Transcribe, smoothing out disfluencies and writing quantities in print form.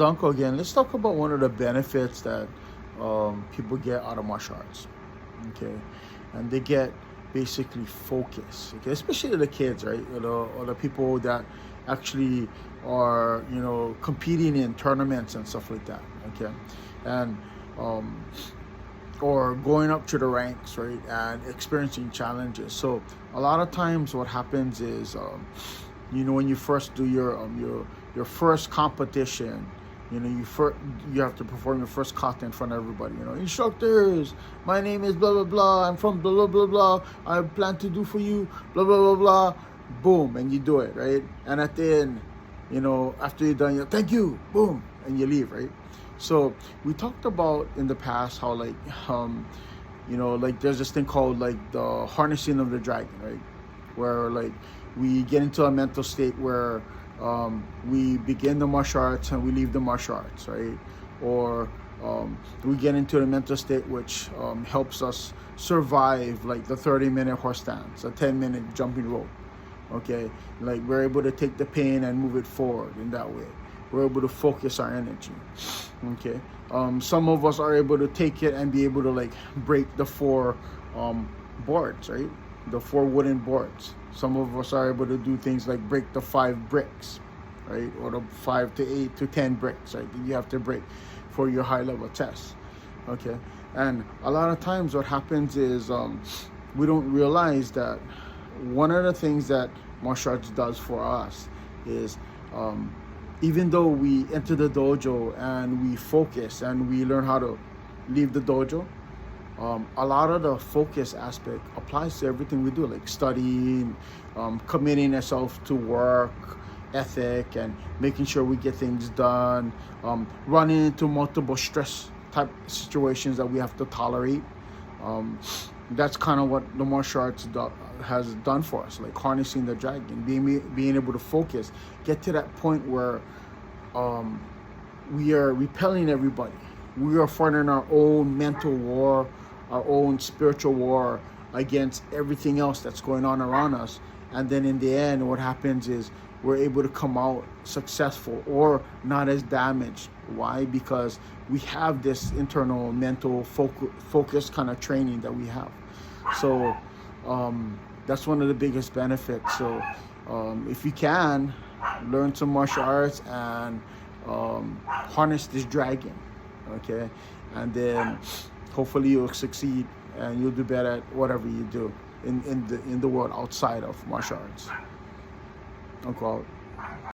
Uncle again, let's talk about one of the benefits that people get out of martial arts. Okay, and they get basically focus. Okay, especially the kids, right? Or the people that actually are competing in tournaments and stuff like that. Okay, and um, or going up to the ranks, right, and experiencing challenges. So a lot of times, what happens is, when you first do your first competition, you have to perform your first kata in front of everybody. Instructors, my name is blah blah blah. I'm from blah blah blah blah. I plan to do for you blah blah blah blah. Boom, and you do it, right? And at the end, after you're done, thank you, boom, and you leave, right? So we talked about in the past how like there's this thing called like the harnessing of the dragon, right? Where like we get into a mental state where we begin the martial arts and we leave the martial arts, right? Or we get into a mental state which helps us survive like the 30-minute horse stance, a 10-minute jumping rope. Okay, like we're able to take the pain and move it forward in that way. We're able to focus our energy. Okay, some of us are able to take it and be able to like break the four boards, right? The four wooden boards. Some of us are able to do things like break the 5 bricks, right? Or the 5 to 8 to 10 bricks, right? That you have to break for your high level test. Okay, and a lot of times what happens is we don't realize that one of the things that martial arts does for us is even though we enter the dojo and we focus and we learn how to leave the dojo, a lot of the focus aspect applies to everything we do, like studying, committing ourselves to work ethic and making sure we get things done, running into multiple stress type situations that we have to tolerate. That's kind of what the martial arts has done for us, like harnessing the dragon, being able to focus, get to that point where we are repelling everybody. We are fighting our own mental war, our own spiritual war against everything else that's going on around us. And then in the end, what happens is we're able to come out successful or not as damaged. Why? Because we have this internal mental focus kind of training that we have. So that's one of the biggest benefits. So if you can, learn some martial arts and harness this dragon, okay? And then hopefully you'll succeed and you'll do better at whatever you do in the world outside of martial arts. Unquote.